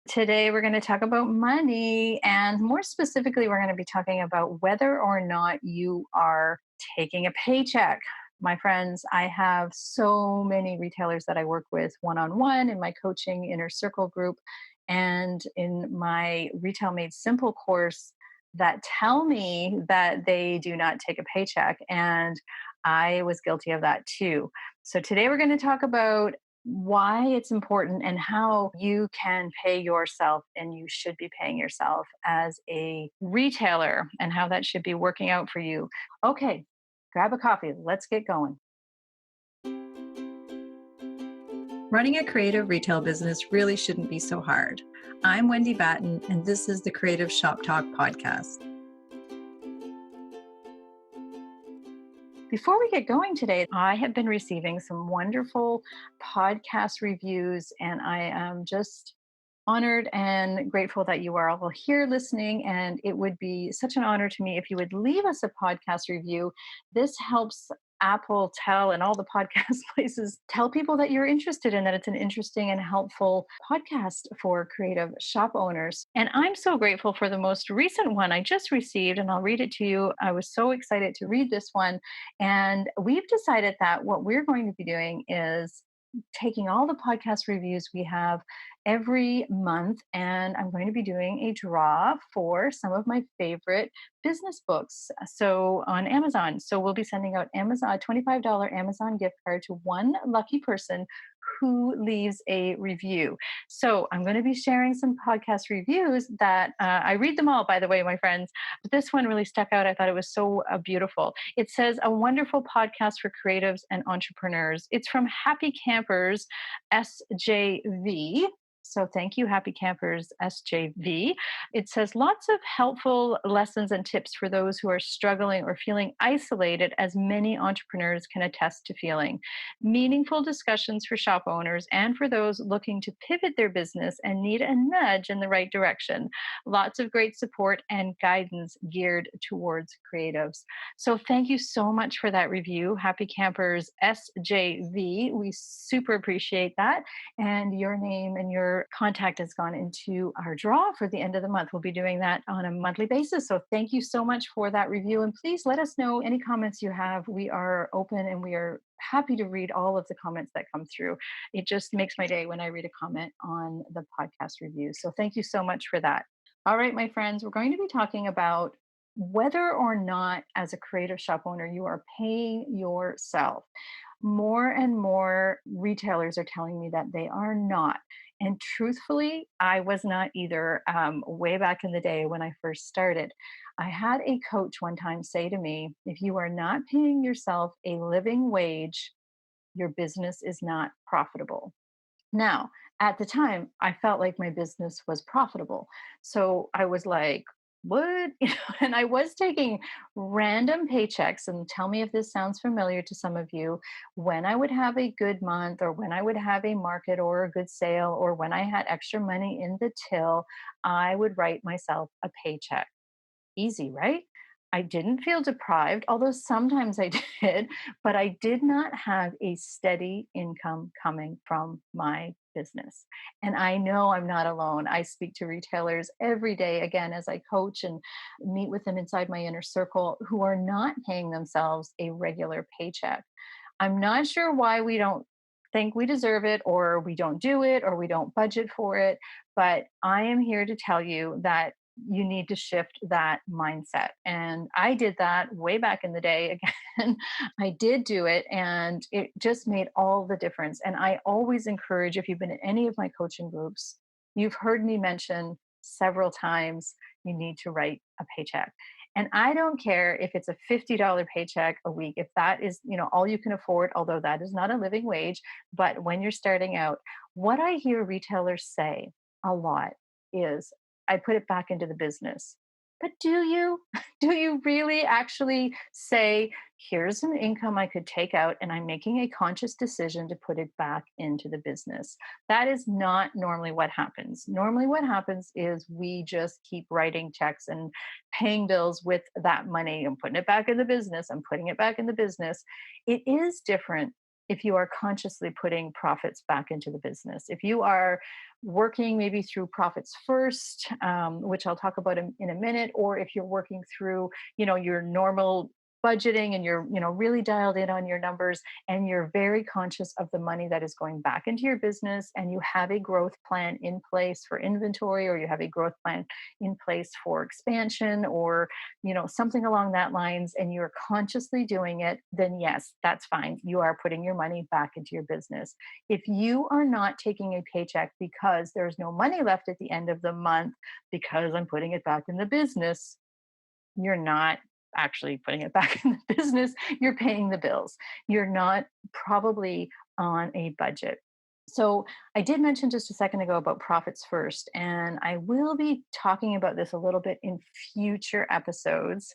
Today, we're going to talk about money. And more specifically, we're going to be talking about whether or not you are taking a paycheck. My friends, I have so many retailers that I work with one on one in my coaching inner circle group and in my Retail Made Simple course that tell me that they do not take a paycheck. And I was guilty of that too. So today, we're going to talk about why it's important and how you can pay yourself and you should be paying yourself as a retailer and how that should be working out for you. Okay, grab a coffee. Let's get going. Running a creative retail business really shouldn't be so hard. I'm Wendy Batten, and this is the Creative Shop Talk podcast. Before we get going today, I have been receiving some wonderful podcast reviews, and I am just honored and grateful that you are all here listening. And it would be such an honor to me if you would leave us a podcast review. This helps Apple tell and all the podcast places tell people that you're interested in, that it's an interesting and helpful podcast for creative shop owners. And I'm so grateful for the most recent one I just received, and I'll read it to you. I was so excited to read this one. And we've decided that what we're going to be doing is taking all the podcast reviews we have every month, and I'm going to be doing a draw for some of my favorite business books. So on Amazon. So we'll be sending out Amazon a $25 Amazon gift card to one lucky person who leaves a review. So I'm going to be sharing some podcast reviews that I read them all, by the way, my friends. But this one really stuck out. I thought it was so beautiful. It says, a wonderful podcast for creatives and entrepreneurs. It's from Happy Campers SJV. So thank you, Happy Campers SJV. It says lots of helpful lessons and tips for those who are struggling or feeling isolated, as many entrepreneurs can attest to feeling. Meaningful discussions for shop owners and for those looking to pivot their business and need a nudge in the right direction. Lots of great support and guidance geared towards creatives. So thank you so much for that review, Happy Campers SJV. We super appreciate that. And your name and your contact has gone into our draw for the end of the month. We'll be doing that on a monthly basis. So thank you so much for that review. And please let us know any comments you have. We are open and we are happy to read all of the comments that come through. It just makes my day when I read a comment on the podcast review. So thank you so much for that. All right, my friends, we're going to be talking about whether or not, as a creative shop owner, you are paying yourself. More and more retailers are telling me that they are not. And truthfully, I was not either. Way back in the day when I first started, I had a coach one time say to me, if you are not paying yourself a living wage, your business is not profitable. Now, at the time, I felt like my business was profitable. So I was like, what? And I was taking random paychecks, and tell me if this sounds familiar to some of you. When I would have a good month, or when I would have a market or a good sale, or when I had extra money in the till, I would write myself a paycheck. Easy, right? I didn't feel deprived, although sometimes I did, but I did not have a steady income coming from my business. And I know I'm not alone. I speak to retailers every day, again, as I coach and meet with them inside my inner circle, who are not paying themselves a regular paycheck. I'm not sure why we don't think we deserve it, or we don't do it, or we don't budget for it. But I am here to tell you that you need to shift that mindset. And I did that way back in the day. Again, I did do it, and it just made all the difference. And I always encourage, if you've been in any of my coaching groups, you've heard me mention several times, you need to write a paycheck. And I don't care if it's a $50 paycheck a week, if that is, all you can afford, although that is not a living wage. But when you're starting out, what I hear retailers say a lot is, I put it back into the business. But do you? Do you really actually say, here's an income I could take out, and I'm making a conscious decision to put it back into the business? That is not normally what happens. Normally, what happens is we just keep writing checks and paying bills with that money. I'm putting it back in the business. I'm putting it back in the business. It is different if you are consciously putting profits back into the business. If you are working maybe through profits first, which I'll talk about in a minute, or if you're working through, your normal budgeting and you're, really dialed in on your numbers and you're very conscious of the money that is going back into your business and you have a growth plan in place for inventory or you have a growth plan in place for expansion or, something along that lines and you're consciously doing it, then yes, that's fine. You are putting your money back into your business. If you are not taking a paycheck because there's no money left at the end of the month because I'm putting it back in the business, you're not actually putting it back in the business. You're paying the bills. You're not probably on a budget. So, I did mention just a second ago about profits first, and I will be talking about this a little bit in future episodes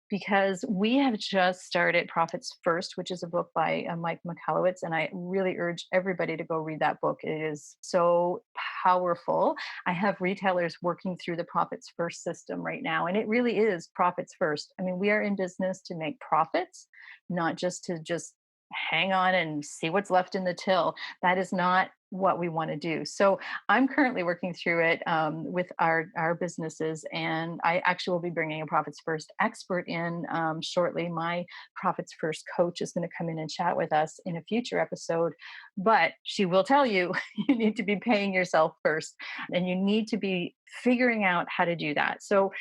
because we have just started Profits First, which is a book by Mike Michalowicz. And I really urge everybody to go read that book. It is so powerful. I have retailers working through the Profits First system right now, and it really is profits first. I mean, we are in business to make profits, not just to just hang on and see what's left in the till. That is not what we want to do. So I'm currently working through it with our businesses, and I actually will be bringing a Profits First expert in shortly. My Profits First coach is going to come in and chat with us in a future episode, but she will tell you you need to be paying yourself first, and you need to be figuring out how to do that. So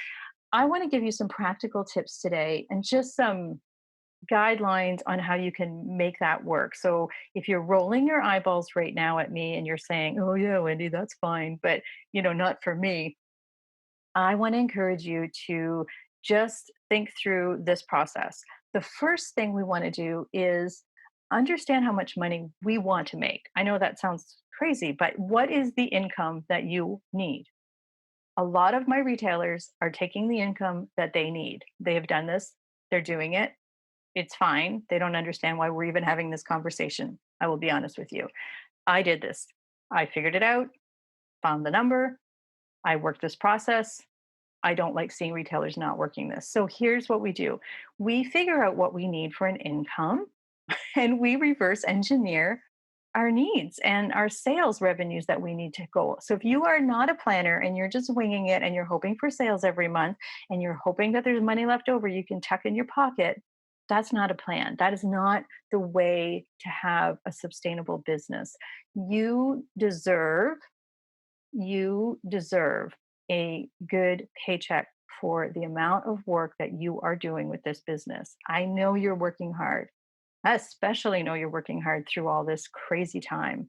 I want to give you some practical tips today, and just some guidelines on how you can make that work. So if you're rolling your eyeballs right now at me and you're saying, "Oh yeah, Wendy, that's fine, but not for me." I want to encourage you to just think through this process. The first thing we want to do is understand how much money we want to make. I know that sounds crazy, but what is the income that you need? A lot of my retailers are taking the income that they need. They have done this, they're doing it, it's fine. They don't understand why we're even having this conversation. I will be honest with you. I did this. I figured it out, found the number, I worked this process. I don't like seeing retailers not working this. So here's what we do: we figure out what we need for an income and we reverse engineer our needs and our sales revenues that we need to go. So if you are not a planner and you're just winging it and you're hoping for sales every month and you're hoping that there's money left over you can tuck in your pocket, that's not a plan. That is not the way to have a sustainable business. You deserve you deserve a good paycheck for the amount of work that you are doing with this business. I know you're working hard. I especially know you're working hard through all this crazy time.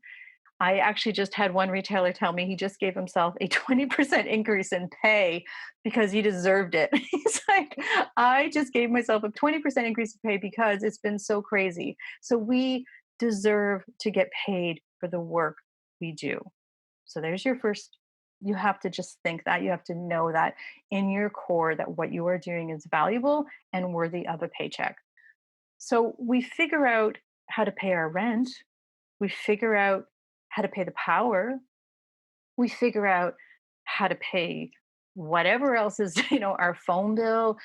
I actually just had one retailer tell me he just gave himself a 20% increase in pay because he deserved it. He's like, I just gave myself a 20% increase in pay because it's been so crazy. So we deserve to get paid for the work we do. So there's your first. You have to just think that. You have to know that in your core that what you are doing is valuable and worthy of a paycheck. So we figure out how to pay our rent, we figure out how to pay the power, we figure out how to pay whatever else is, our phone bill,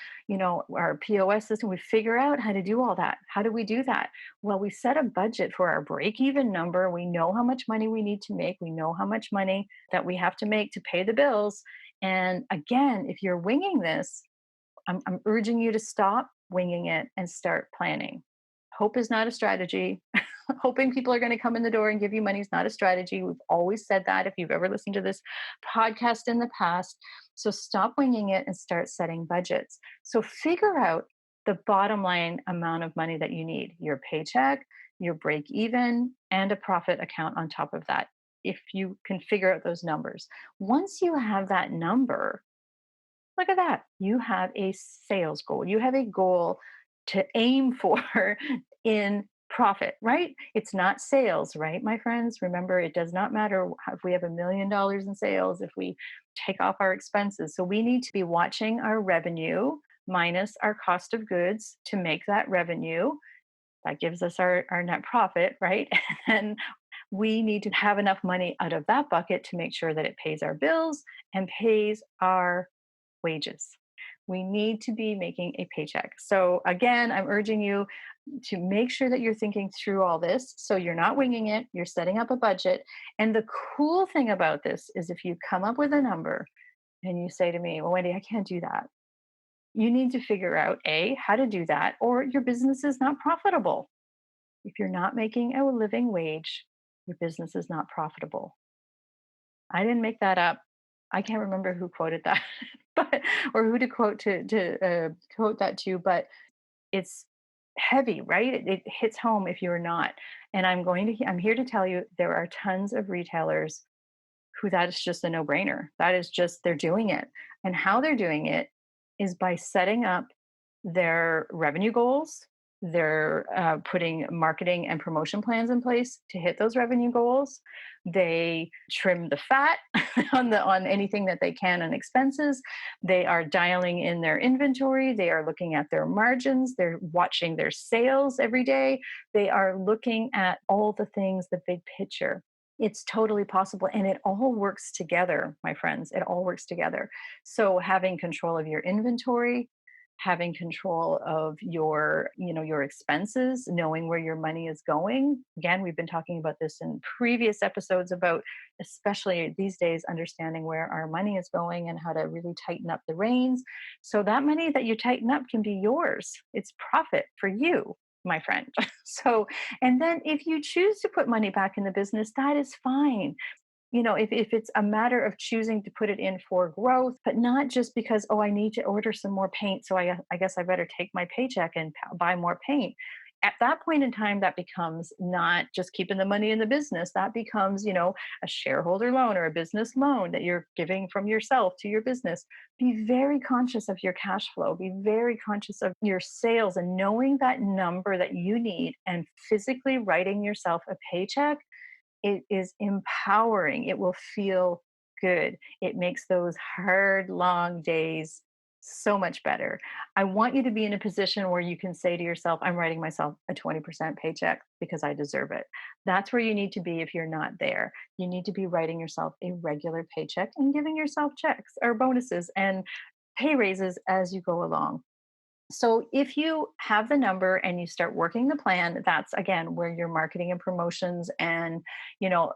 our POS system. We figure out how to do all that. How do we do that? Well, we set a budget for our break even number. We know how much money we need to make. We know how much money that we have to make to pay the bills. And again, if you're winging this, I'm urging you to stop winging it and start planning. Hope is not a strategy. Hoping people are going to come in the door and give you money is not a strategy. We've always said that if you've ever listened to this podcast in the past. So stop winging it and start setting budgets. So figure out the bottom line amount of money that you need: your paycheck, your break even, and a profit account on top of that. If you can figure out those numbers, once you have that number, look at that. You have a sales goal. You have a goal to aim for in profit, right? It's not sales, right, my friends? Remember, it does not matter if we have $1 million in sales, if we take off our expenses. So we need to be watching our revenue minus our cost of goods to make that revenue. That gives us our net profit, right? And we need to have enough money out of that bucket to make sure that it pays our bills and pays our wages. We need to be making a paycheck. So again, I'm urging you, to make sure that you're thinking through all this. So you're not winging it, you're setting up a budget. And the cool thing about this is if you come up with a number and you say to me, well, Wendy, I can't do that. You need to figure out A, how to do that, or your business is not profitable. If you're not making a living wage, your business is not profitable. I didn't make that up. I can't remember who quoted that, but or who to quote that to, but it's heavy, right? It hits home if you're not. And I'm here to tell you there are tons of retailers who that is just a no-brainer. That is just they're doing it. And how they're doing it is by setting up their revenue goals. They're putting marketing and promotion plans in place to hit those revenue goals. They trim the fat on anything that they can on expenses. They are dialing in their inventory. They are looking at their margins. They're watching their sales every day. They are looking at all the things, the big picture. It's totally possible. And it all works together, my friends. It all works together. So having control of your inventory, having control of your expenses, knowing where your money is going. Again, we've been talking about this in previous episodes about, especially these days, understanding where our money is going and how to really tighten up the reins. So that money that you tighten up can be yours. It's profit for you, my friend. So, and then if you choose to put money back in the business, that is fine. If it's a matter of choosing to put it in for growth, but not just because, oh, I need to order some more paint. So I guess I better take my paycheck and buy more paint. At that point in time, that becomes not just keeping the money in the business. That becomes, a shareholder loan or a business loan that you're giving from yourself to your business. Be very conscious of your cash flow. Be very conscious of your sales and knowing that number that you need and physically writing yourself a paycheck. It is empowering. It will feel good. It makes those hard, long days so much better. I want you to be in a position where you can say to yourself, I'm writing myself a 20% paycheck because I deserve it. That's where you need to be if you're not there. You need to be writing yourself a regular paycheck and giving yourself checks or bonuses and pay raises as you go along. So if you have the number and you start working the plan, that's again where your marketing and promotions and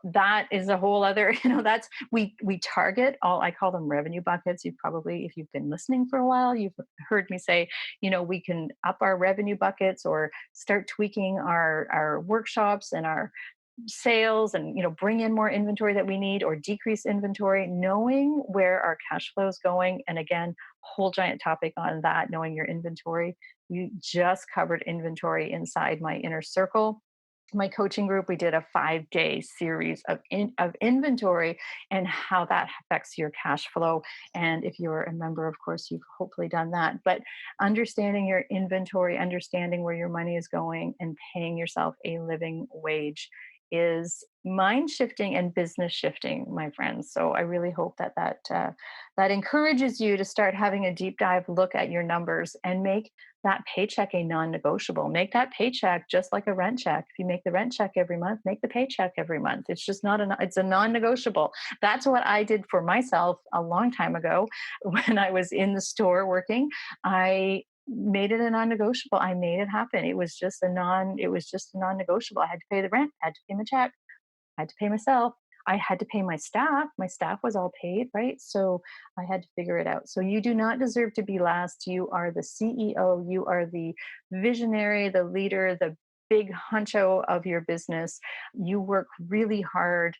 that is a whole other, that's we target all, I call them revenue buckets. You've probably, if you've been listening for a while, you've heard me say, we can up our revenue buckets or start tweaking our workshops and our sales and bring in more inventory that we need or decrease inventory, knowing where our cash flow is going. And again, whole giant topic on that, knowing your inventory. You just covered inventory inside my inner circle, my coaching group. We did a 5-day series of inventory and how that affects your cash flow. And if you're a member, of course, you've hopefully done that. But understanding your inventory, understanding where your money is going, and paying yourself a living wage is mind shifting and business shifting, my friends. So I really hope that encourages you to start having a deep dive look at your numbers and make that paycheck a non-negotiable. Make that paycheck just like a rent check. If you make the rent check every month, make the paycheck every month. It's just not it's a non-negotiable. That's what I did for myself a long time ago when I was in the store working. I made it a non-negotiable. I made it happen. It was just a non-negotiable. I had to pay the rent, I had to pay my check, I had to pay myself. I had to pay my staff. My staff was all paid, right? So I had to figure it out. So you do not deserve to be last. You are the CEO. You are the visionary, the leader, the big honcho of your business. You work really hard.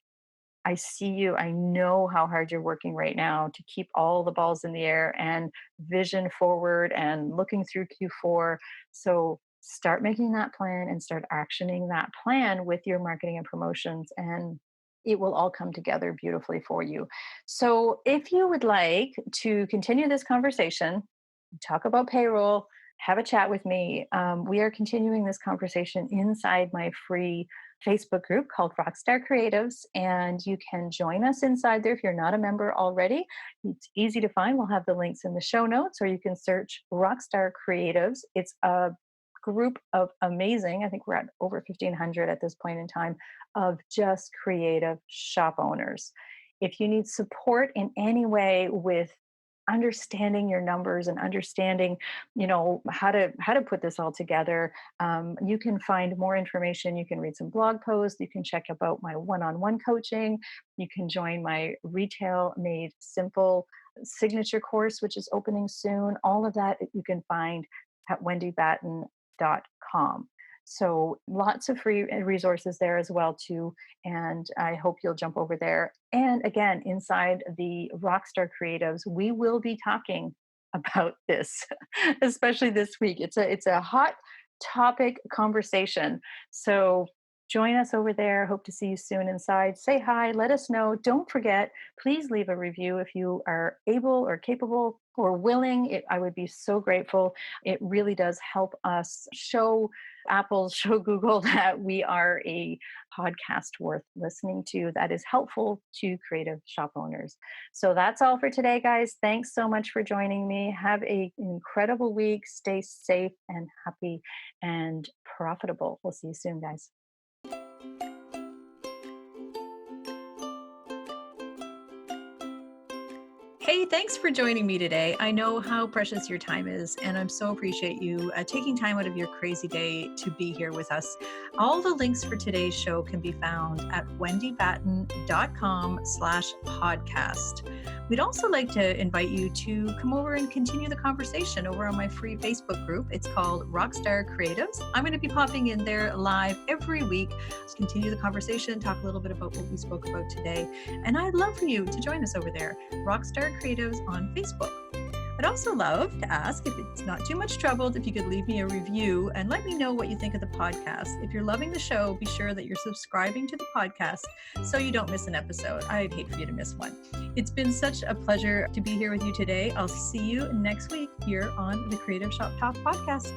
I see you. I know how hard you're working right now to keep all the balls in the air and vision forward and looking through Q4. So start making that plan and start actioning that plan with your marketing and promotions, and it will all come together beautifully for you. So if you would like to continue this conversation, talk about payroll, have a chat with me. We are continuing this conversation inside my free Facebook group called Rockstar Creatives, and you can join us inside there if you're not a member already. It's easy to find. We'll have the links in the show notes, or you can search Rockstar Creatives. It's a group of amazing, I think we're at over 1,500 at this point in time, of just creative shop owners. If you need support in any way with understanding your numbers and understanding, how to put this all together. You can find more information. You can read some blog posts. You can check about my one-on-one coaching. You can join my Retail Made Simple signature course, which is opening soon. All of that you can find at wendybatten.com. So lots of free resources there as well too, and I hope you'll jump over there. And again, inside the Rockstar Creatives, we will be talking about this, especially this week. It's a hot topic conversation. So join us over there. Hope to see you soon inside. Say hi, let us know. Don't forget, please leave a review if you are able or capable or willing. I would be so grateful. It really does help us show Apple, show Google that we are a podcast worth listening to that is helpful to creative shop owners. So that's all for today, guys. Thanks so much for joining me. Have an incredible week. Stay safe and happy and profitable. We'll see you soon, guys. Hey, thanks for joining me today. I know how precious your time is, and I'm so appreciate you taking time out of your crazy day to be here with us. All the links for today's show can be found at wendybatten.com/podcast. We'd also like to invite you to come over and continue the conversation over on my free Facebook group. It's called Rockstar Creatives. I'm going to be popping in there live every week to continue the conversation, talk a little bit about what we spoke about today. And I'd love for you to join us over there, Rockstar Creatives on Facebook. I'd also love to ask, if it's not too much trouble, if you could leave me a review and let me know what you think of the podcast. If you're loving the show, be sure that you're subscribing to the podcast so you don't miss an episode. I'd hate for you to miss one. It's been such a pleasure to be here with you today. I'll see you next week here on the Creative Shop Talk podcast.